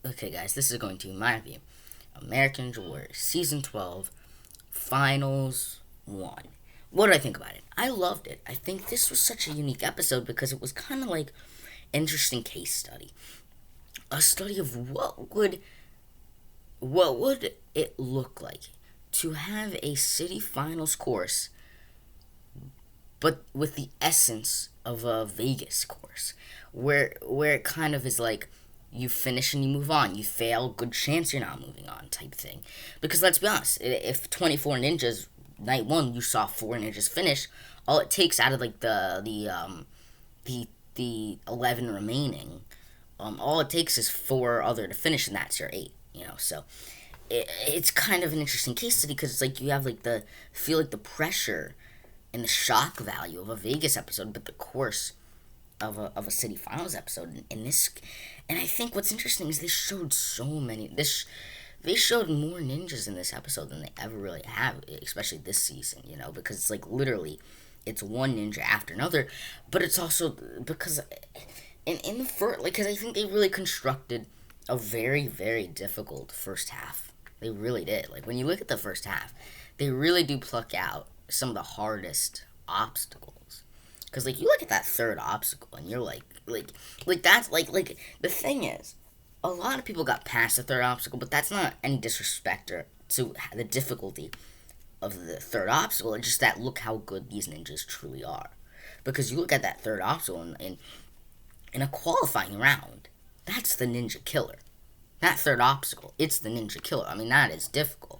Okay, guys, this is going to be my review. American Ninja Warrior Season 12, Finals 1. What did I think about it? I loved it. I think this was such a unique episode because it was kind of like an interesting case study. A study of what would it look like to have a city finals course but with the essence of a Vegas course, where it kind of is like you finish and you move on. You fail, good chance you're not moving on, type thing. Because let's be honest, if 24 ninjas night one you saw four ninjas finish, all it takes out of like the 11 remaining, all it takes is four other to finish, and that's your eight. So it's kind of an interesting case study because it's like you have like the feel like the pressure and the shock value of a Vegas episode, but the course of a city finals episode in this. And I think what's interesting is they showed so many. They showed more ninjas in this episode than they ever really have, especially this season. Because it's like literally, it's one ninja after another, but it's also because in the first, like, because I think they really constructed a very very difficult first half. They really did. Like when you look at the first half, they really do pluck out some of the hardest obstacles. Because like you look at that third obstacle and you're like that's like the thing is, a lot of people got past the third obstacle, but that's not any disrespect or to the difficulty of the third obstacle. It's just that look how good these ninjas truly are. Because you look at that third obstacle in a qualifying round, that's the ninja killer. That third obstacle, it's the ninja killer. I mean, that is difficult.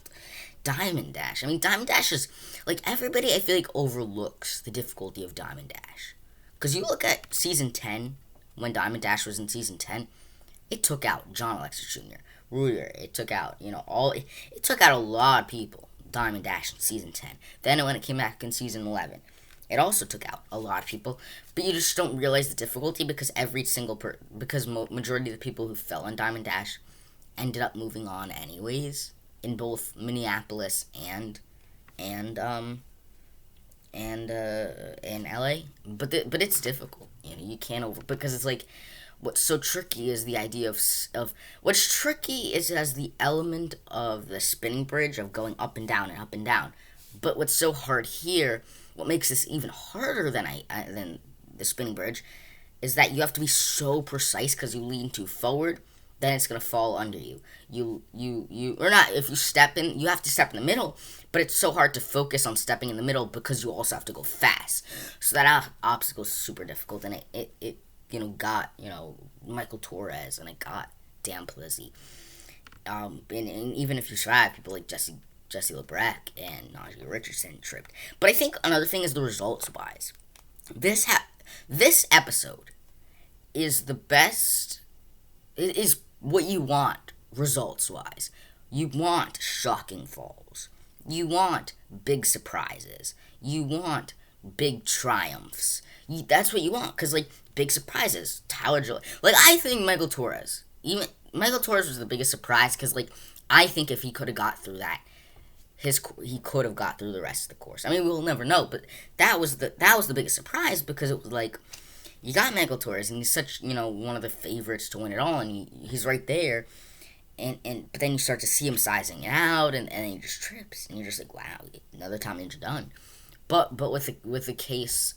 Diamond Dash. I mean, Diamond Dash is like everybody. I feel like overlooks the difficulty of Diamond Dash because you look at season 10 when Diamond Dash was in season 10. It took out John Alexis Jr., Ruger. It took out It took out a lot of people. Diamond Dash in season 10. Then when it came back in season 11, it also took out a lot of people. But you just don't realize the difficulty because majority of the people who fell in Diamond Dash ended up moving on anyways in both Minneapolis and in LA. But it's difficult. You can't over because it's like what's so tricky is the idea of what's tricky is as the element of the spinning bridge of going up and down and up and down. But what's so hard here, what makes this even harder than the spinning bridge, is that you have to be so precise because you lean too forward, then it's gonna fall under you. You or not. If you step in, you have to step in the middle, but it's so hard to focus on stepping in the middle because you also have to go fast. So that obstacle is super difficult, and it got Michael Torres, and it got Dan Plizzi. And even if you survive, people like Jesse LeBrecq and Najee Richardson tripped. But I think another thing is the results wise. This episode is the best. It is what you want results wise. You want shocking falls. You want big surprises. You want big triumphs. That's what you want because like big surprises. Tyler Joy. Like I think Michael Torres was the biggest surprise because like I think if he could have got through that, he could have got through the rest of the course. I mean, we'll never know, but that was the biggest surprise because it was like you got Michael Torres, and he's such one of the favorites to win it all, and he's right there, but then you start to see him sizing it out, and then he just trips, and you're just like, wow, another Tommy Ninja done. But with the case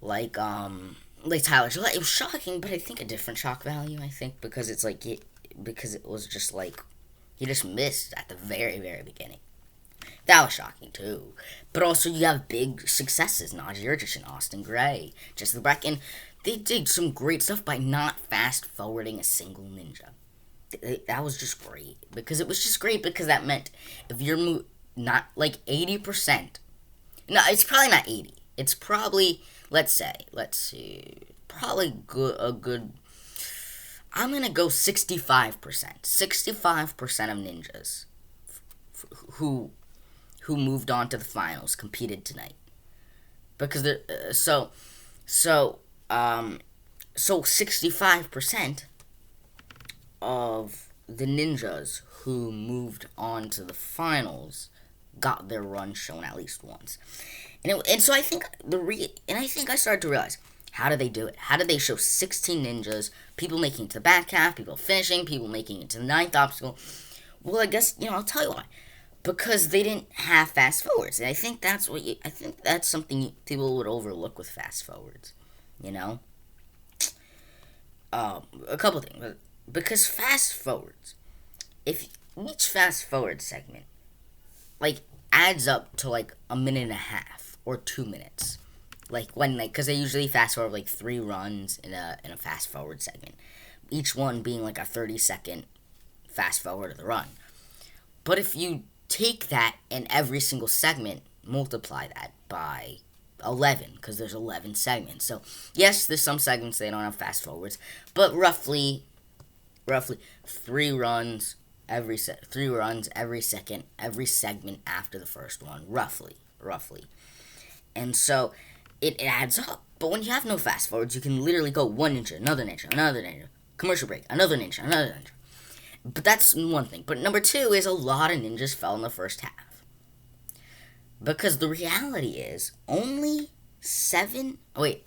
like Tyler Gillette, it was shocking, but I think a different shock value. I think because because it was just like he just missed at the very very beginning. That was shocking too. But also you have big successes. Najee Richardson, Austin Gray, Jesse LeBrecq, and they did some great stuff by not fast forwarding a single ninja. That was just great. Because it was just great because that meant if you're not like 80%. No, it's probably not 80. It's probably, let's see, probably a good, I'm going to go 65%. 65% of ninjas who moved on to the finals competed tonight because so 65% of the ninjas who moved on to the finals got their run shown at least once, and so I think I think I started to realize How did they do it? How did they show 16 ninjas, people making it to the back half, people finishing, people making it to the ninth obstacle? Well, I guess, I'll tell you why. Because they didn't have fast forwards. And I think that's something people would overlook with fast forwards. You know? A couple things. Because fast forwards, if each fast forward segment, adds up to, a minute and a half or 2 minutes. Because they usually fast forward, 3 runs in a fast forward segment. Each one being, a 30-second fast forward of the run. But if you take that and every single segment, multiply that by 11, because there's 11 segments. So, yes, there's some segments they don't have fast forwards, but roughly 3 runs every second, every segment after the first one, roughly. And so it adds up. But when you have no fast forwards, you can literally go one ninja, another ninja, commercial break, another ninja. But that's one thing. But number 2 is a lot of ninjas fell in the first half. Because the reality is only 7. Oh, wait.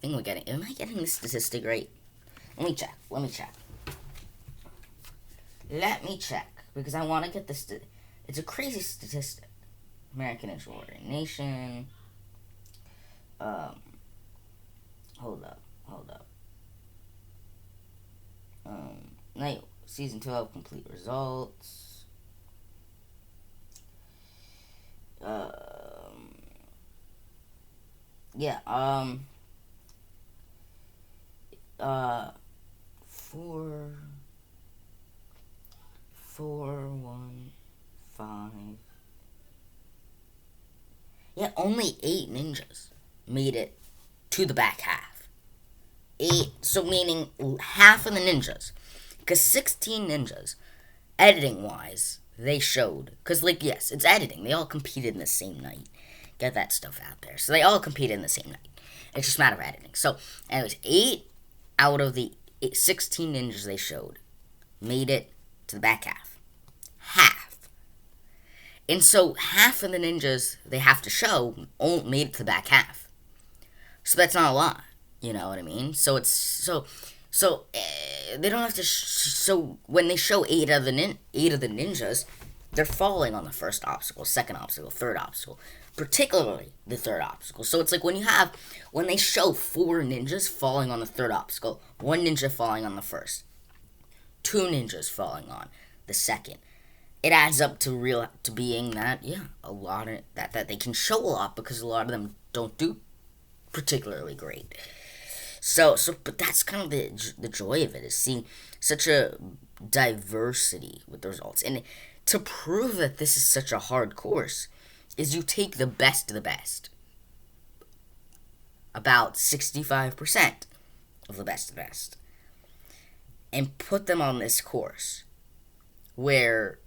Am I getting the statistic right? Let me check. Because I want to get this. It's a crazy statistic. American Ninja Warrior Nation. Hold up. Night Season 12 complete results. Yeah, 415. Yeah, only 8 ninjas made it to the back half. 8, so meaning half of the ninjas. Because 16 ninjas, editing-wise, they showed. Because, yes, it's editing. They all competed in the same night. Get that stuff out there. So they all competed in the same night. It's just a matter of editing. So, anyways, 8 out of the 16 ninjas they showed made it to the back half. Half. And so, half of the ninjas they have to show made it to the back half. So that's not a lot. You know what I mean? So it's so they don't have to. So when they show 8 of the ninjas, they're falling on the first obstacle, second obstacle, third obstacle, particularly the third obstacle. So it's when they show 4 ninjas falling on the third obstacle, 1 ninja falling on the first, 2 ninjas falling on the second. It adds up to being that a lot of that they can show a lot because a lot of them don't do particularly great. But that's kind of the joy of it, is seeing such a diversity with the results. And to prove that this is such a hard course is you take the best of the best. About 65% of the best. And put them on this course where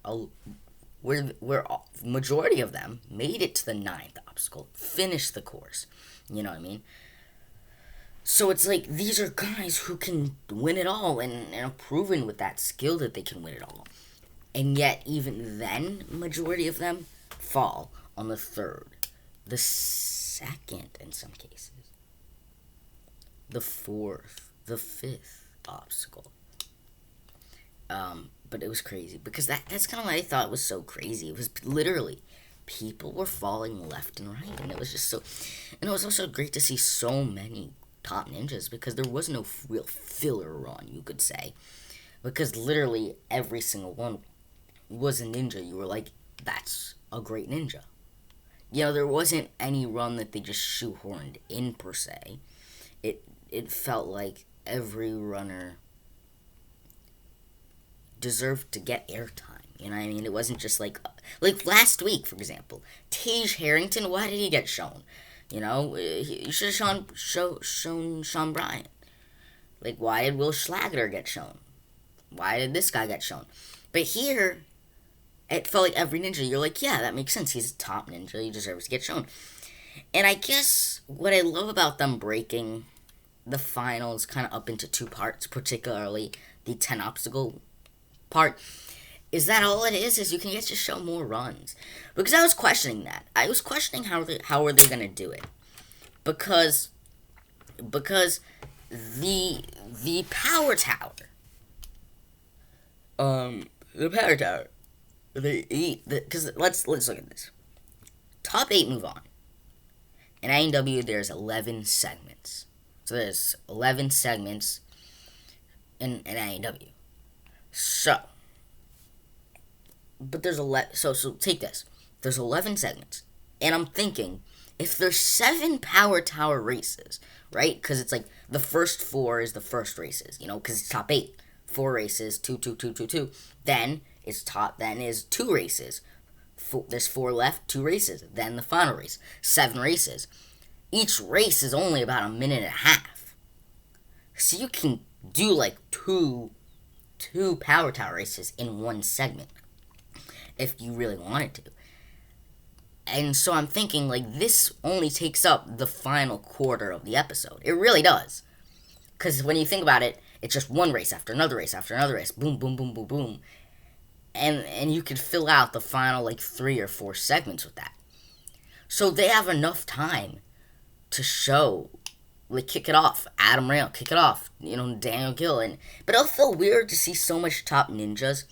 majority of them made it to the 9th obstacle, finished the course. You know what I mean? So it's these are guys who can win it all and are proven with that skill that they can win it all. And yet, even then, majority of them fall on the 3rd, the 2nd in some cases, the 4th, the 5th obstacle. But it was crazy because that's kind of what I thought was so crazy. It was literally people were falling left and right, and it was just so. And it was also great to see so many top ninjas because there was no real filler run, you could say, because literally every single one was a ninja. You were like, that's a great ninja. There wasn't any run that they just shoehorned in per se. It felt like every runner deserved to get airtime. You know what I mean? It wasn't just like last week, for example, Tage Harrington. Why did he get shown? You should have shown Sean Bryant. Why did Will Schlager get shown? Why did this guy get shown? But here, it felt like every ninja, you're like, yeah, that makes sense. He's a top ninja. He deserves to get shown. And I guess what I love about them breaking the finals kind of up into 2 parts, particularly the 10 obstacle part, is that all it is you can get to show more runs. Because I was questioning that. I was questioning how are they going to do it. Because because the power tower, the power tower, because let's look at this. Top 8 move on. In ANW, there's 11 segments. So there's 11 segments in ANW. So, but there's 11. So take this. There's 11 segments, and I'm thinking if there's 7 power tower races, right? Because it's like the first 4 is the first races, because it's top 8. 4 races, 2, 2, 2, 2, 2. Then it's top. Then is 2 races. There's 4 left, 2 races. Then the final race, 7 races. Each race is only about a minute and a half. So you can do like two power tower races in one segment if you really wanted to. And so I'm thinking like this only takes up the final quarter of the episode. It really does. Because when you think about it, it's just one race after another race after another race. Boom, boom, boom, boom, boom. And you could fill out the final like 3 or 4 segments with that. So they have enough time to show, like, kick it off. Adam Rail, kick it off. Daniel Gill. But it'll feel weird to see so much top ninjas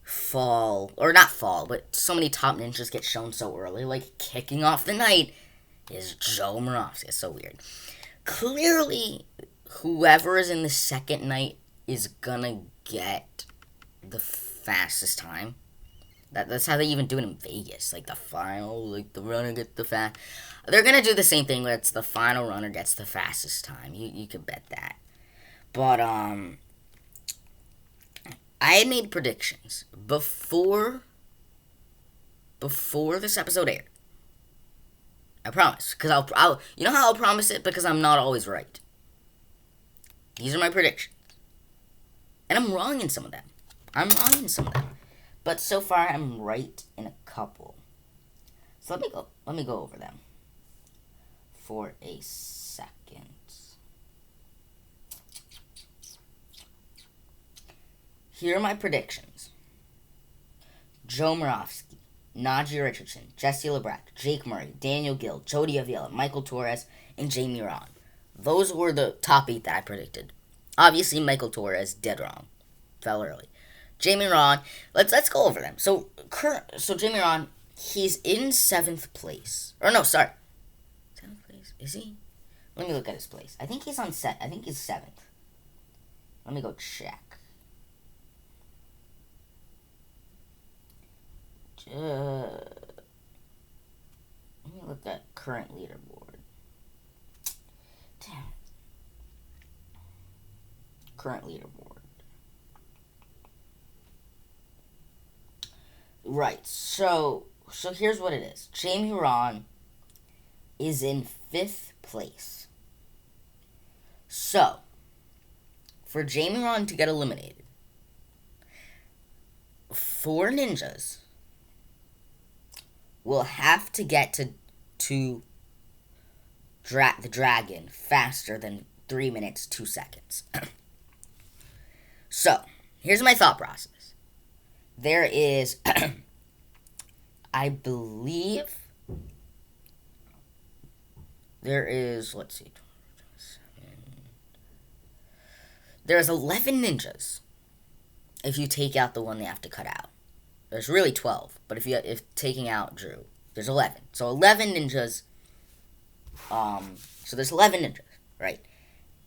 fall, or not fall, but so many top ninjas get shown so early. Like, kicking off the night is Joe Moravsky. It's so weird. Clearly, whoever is in the second night is gonna get the fastest time. That's how they even do it in Vegas. Like the final, like the runner gets the fast. They're gonna do the same thing where it's the final runner gets the fastest time. You could bet that. But I had made predictions before this episode aired. I promise, because I'll you know how I'll promise it, because I'm not always right. These are my predictions, and I'm wrong in some of them. But so far, I'm right in a couple. So let me go over them for a second. Here are my predictions. Joe Moravsky, Najee Richardson, Jesse LeBrack, Jake Murray, Daniel Gill, Jody Avila, Michael Torres, and Jamie Ron. Those were the top 8 that I predicted. Obviously, Michael Torres, dead wrong. Fell early. Jamie Ron, let's go over them. So Jamie Ron, he's in 7th place. Or no, sorry. 7th place? Is he? Let me look at his place. I think he's on set. I think he's 7th. Let me go check. Let me look at current leaderboard. Damn it. Current leaderboard. Right, so here's what it is. Jamie Ron is in 5th place. So, for Jamie Ron to get eliminated, 4 ninjas will have to get to the dragon faster than 3 minutes, 2 seconds. So, here's my thought process. There is, I believe, there is, let's see, there's 11 ninjas if you take out the one they have to cut out. There's really 12, but if taking out Drew, there's 11. So 11 ninjas, so there's 11 ninjas, right?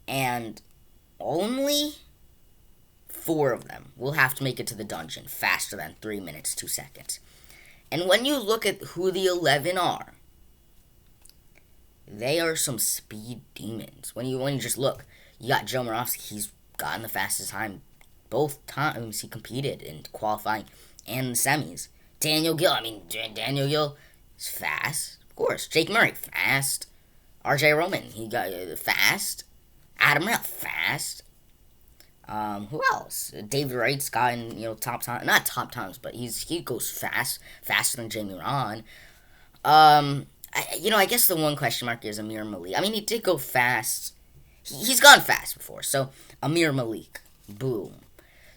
And only 4 of them will have to make it to the dungeon faster than 3 minutes, 2 seconds. And when you look at who the 11 are, they are some speed demons. When you just look, you got Joe Moravsky. He's gotten the fastest time both times he competed in qualifying and the semis. Daniel Gill, Daniel Gill is fast, of course. Jake Murray, fast. RJ Roman, he got fast. Adam Rail, fast. Who else? David Wright's gotten, top time, not top times, but he goes faster than Jamie Ron. I guess the one question mark is Amir Malik. He did go fast. He's gone fast before, so Amir Malik, boom.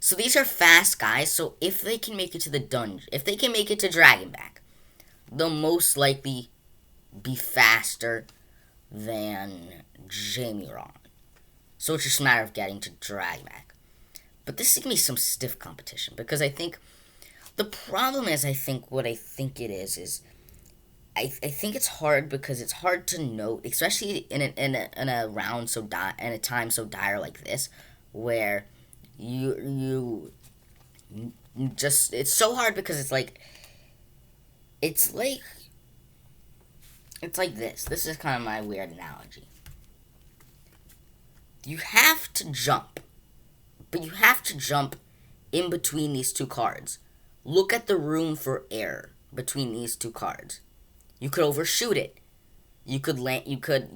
So these are fast guys, so if they can make it to the dungeon, if they can make it to Dragonback, they'll most likely be faster than Jamie Ron. So it's just a matter of getting to drag back. But this is going to be some stiff competition because I think the problem is, I think what I think it is I think it's hard because it's hard to note, especially in a round in a time so dire like this, where you just, it's so hard because it's like it's like this. This is kind of my weird analogy. You have to jump, but you have to jump in between these two cards. Look at the room for error between these two cards. You could overshoot it. You could land. You could,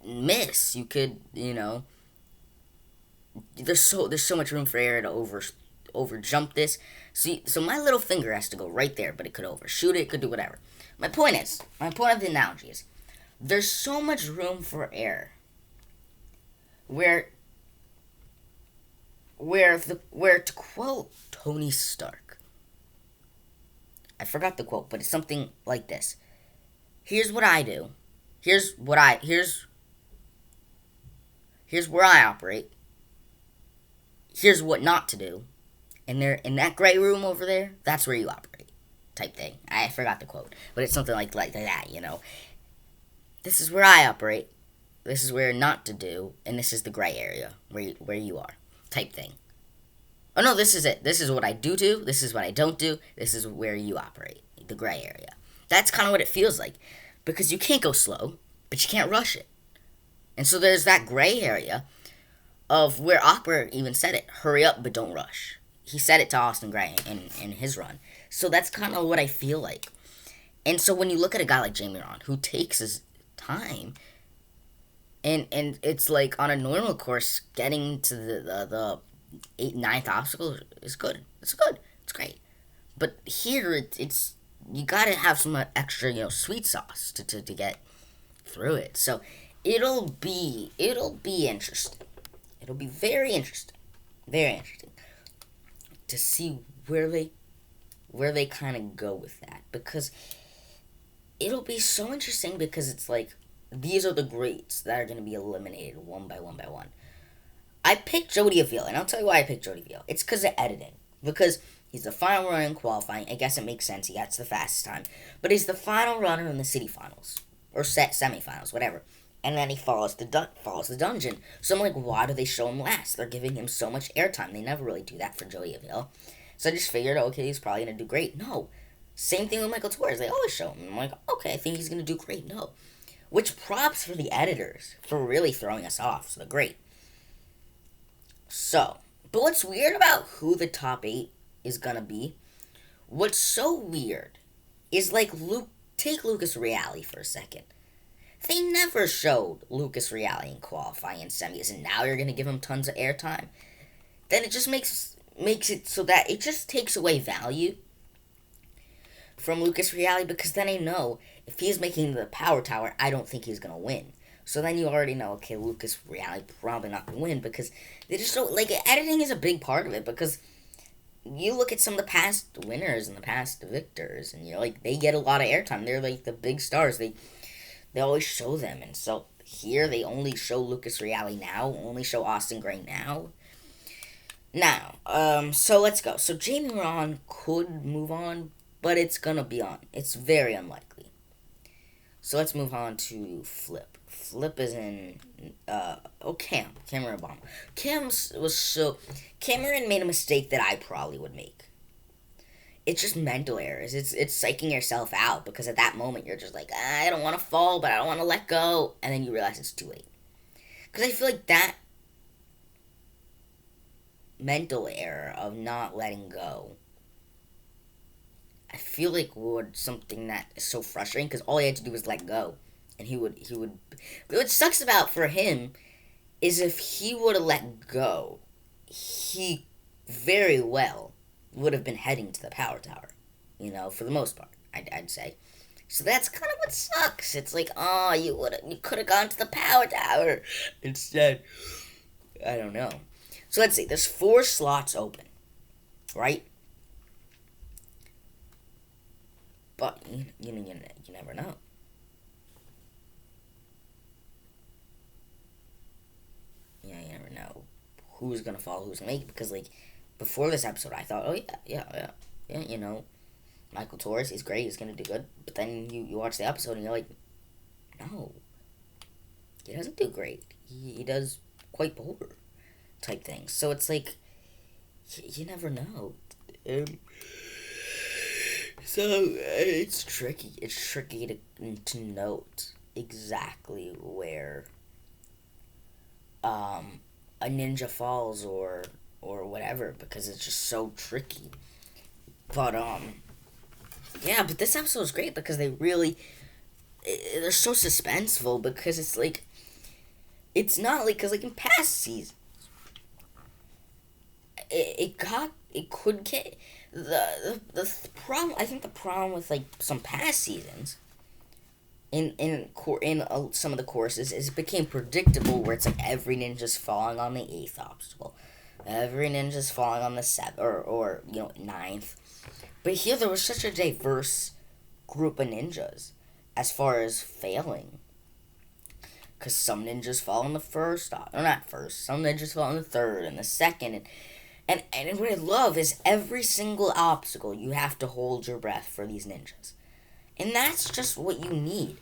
miss. You could, There's so much room for error to over jump this. See, so my little finger has to go right there, but it could overshoot it. It could do whatever. My point of the analogy is, there's so much room for error. Where to quote Tony Stark, I forgot the quote, but it's something like this. Here's what I do. Here's where I operate. Here's what not to do. And there, in that gray room over there, that's where you operate. Type thing. I forgot the quote, but it's something like that. This is where I operate. This is where not to do, and this is the gray area where you are. Type thing. Oh no, this is it. This is what I do. This is what I don't do. This is where you operate. The gray area. That's kind of what it feels like. Because you can't go slow, but you can't rush it. And so there's that gray area of where Opera even said it. Hurry up, but don't rush. He said it to Austin Gray in his run. So that's kind of what I feel like. And so when you look at a guy like Jamie Ron, who takes his time, and it's like on a normal course, getting to the 8th, 9th obstacle is good. It's good. It's great. But here, it's you gotta have some extra, sweet sauce to get through it. So it'll be interesting. It'll be very interesting to see where they kind of go with that, because it'll be so interesting because it's like these are the greats that are going to be eliminated one by one by one. I picked Jody Avila, and I'll tell you why I picked Jody Avila. It's because of editing. Because he's the final runner in qualifying. I guess it makes sense. He gets the fastest time. But he's the final runner in the city finals. Or semifinals, whatever. And then he follows the dungeon. So I'm like, why do they show him last? They're giving him so much airtime. They never really do that for Jody Avila. So I just figured, okay, he's probably going to do great. No. Same thing with Michael Torres. They always show him. I'm like, okay, I think he's going to do great. No. Which props for the editors for really throwing us off. So they're great. So, but what's weird about who the top 8 is going to be, what's so weird is like take Lucas Reale for a second. They never showed Lucas Reale in qualifying and semis, and now you're going to give him tons of airtime. Then it just makes it so that it just takes away value from Lucas Reale, because then I know if he's making the power tower, I don't think he's going to win. So then you already know, okay, Lucas Reale probably not going to win, because they just don't, editing is a big part of it, because you look at some of the past winners and the past victors, and they get a lot of airtime. They're like the big stars. They always show them, and so here they only show Lucas Reale now, only show Austin Gray now. Now, so let's go. So Jamie Ron could move on, but it's gonna be on. It's very unlikely. So let's move on to Flip. Flip is in, Cameron Obama. Cameron made a mistake that I probably would make. It's just mental errors. It's psyching yourself out, because at that moment you're just like, I don't want to fall, but I don't want to let go, and then you realize it's too late. Because I feel like that mental error of not letting go, I feel like would something that is so frustrating, because all he had to do was let go, and he would. What sucks about for him is if he would have let go, he very well would have been heading to the power tower, for the most part, I'd say. So that's kind of what sucks. It's like, oh, you could have gone to the power tower instead. I don't know. So let's see. There's 4 slots open, right? But you never know. yeah, you never know who's gonna fall, who's gonna make it. Because like before this episode, I thought, oh yeah, Michael Torres, he's great, he's gonna do good. But then you watch the episode and you're like, no, he doesn't do great. He does quite poor type things. So it's like you never know. Um, so it's tricky. It's tricky to note exactly where a ninja falls or whatever, because it's just so tricky. But yeah, but this episode is great because they're so suspenseful, because it's like it's not like, because like in past seasons it could get the problem. I think the problem with like some past seasons in some of the courses is it became predictable, where it's like every ninja's falling on the eighth obstacle, every ninja's falling on the seventh or ninth. But here there was such a diverse group of ninjas as far as failing, because some ninjas fall on the first, or not first, some ninjas fall on the third and the second, and what I love is every single obstacle you have to hold your breath for these ninjas. And that's just what you need.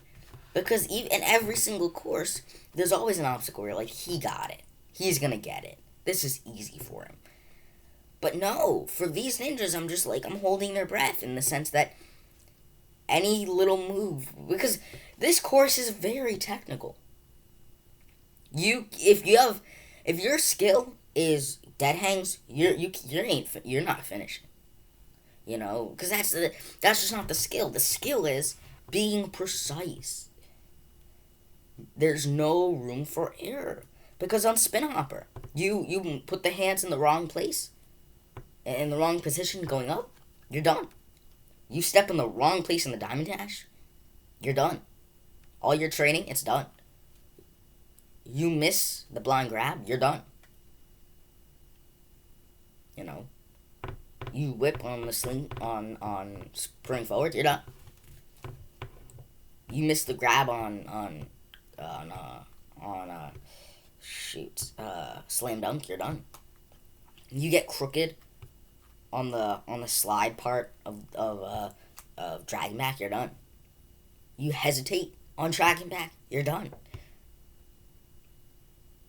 Because even in every single course, there's always an obstacle where you're like, he got it. He's gonna get it. This is easy for him. But no, for these ninjas, I'm just like, I'm holding their breath, in the sense that any little move, because this course is very technical. If your skill is dead hangs, you're not finishing. Because that's just not the skill. The skill is being precise. There's no room for error, because on spin hopper, you put the hands in the wrong place, in the wrong position going up, you're done. You step in the wrong place in the diamond dash, you're done. All your training, it's done. You miss the blind grab, you're done. You whip on the sling on spring forward, you're done. You miss the grab on slam dunk, you're done. You get crooked on the slide part of dragging back, you're done. You hesitate on dragging back, you're done.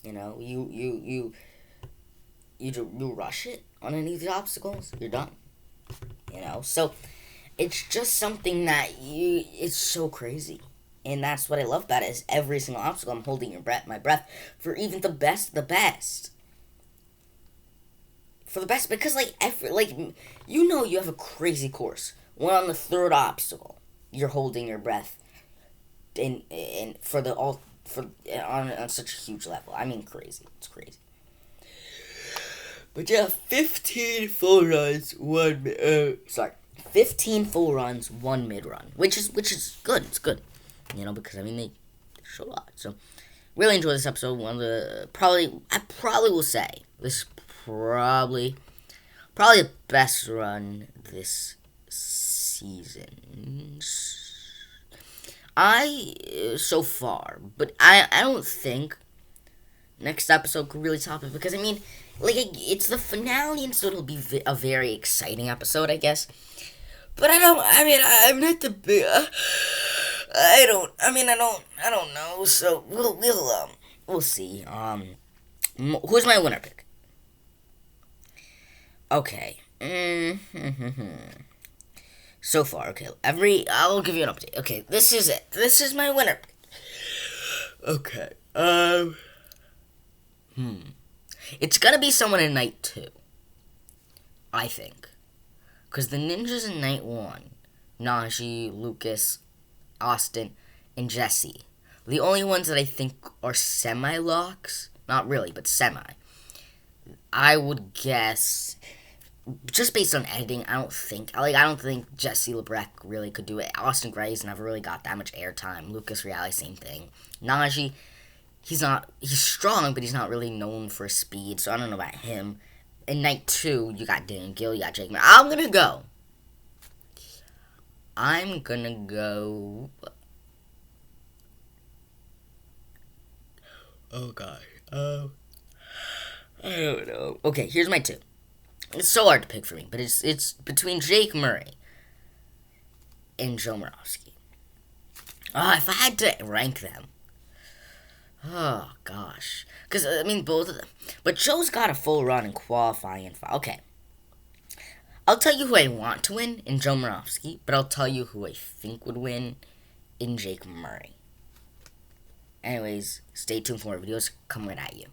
You rush it on any of the obstacles, you're done. So it's just something that it's so crazy. And that's what I love about it, is every single obstacle I'm holding my breath for, even the best of the best. For the best, because you have a crazy course. When on the third obstacle, you're holding your breath in for the all for on such a huge level. I mean, crazy. It's crazy. But yeah, 15 full runs, 15 full runs, 1 mid run, which is good. It's good, because they show a lot. So really enjoy this episode. I probably will say this is probably the best run this season. So far, but I don't think next episode could really top it, because it's the finale, and so it'll be a very exciting episode, I guess. But I'm not the big. I don't know. So we'll see. Who's my winner pick? Okay. So far, okay. I'll give you an update. Okay, this is it. This is my winner pick. Okay. It's gonna be someone in night 2. I think. Because the ninjas in night 1, Najee, Lucas, Austin, and Jesse, the only ones that I think are semi-locks, not really, but semi, I would guess, just based on editing, I don't think Jesse LeBrecq really could do it. Austin Gray's never really got that much airtime. Lucas Reale, same thing. Najee, he's strong, but he's not really known for speed, so I don't know about him. In night 2, you got Dan Gill, you got Jake. I'm gonna go. Oh god. I don't know. Okay, here's my two. It's so hard to pick for me, but it's between Jake Murray and Joe Morofsky. If I had to rank them, oh gosh, because I mean both of them. But Joe's got a full run in qualifying and okay. I'll tell you who I want to win in Joe Morofsky, but I'll tell you who I think would win in Jake Murray. Anyways, stay tuned for more videos coming at you.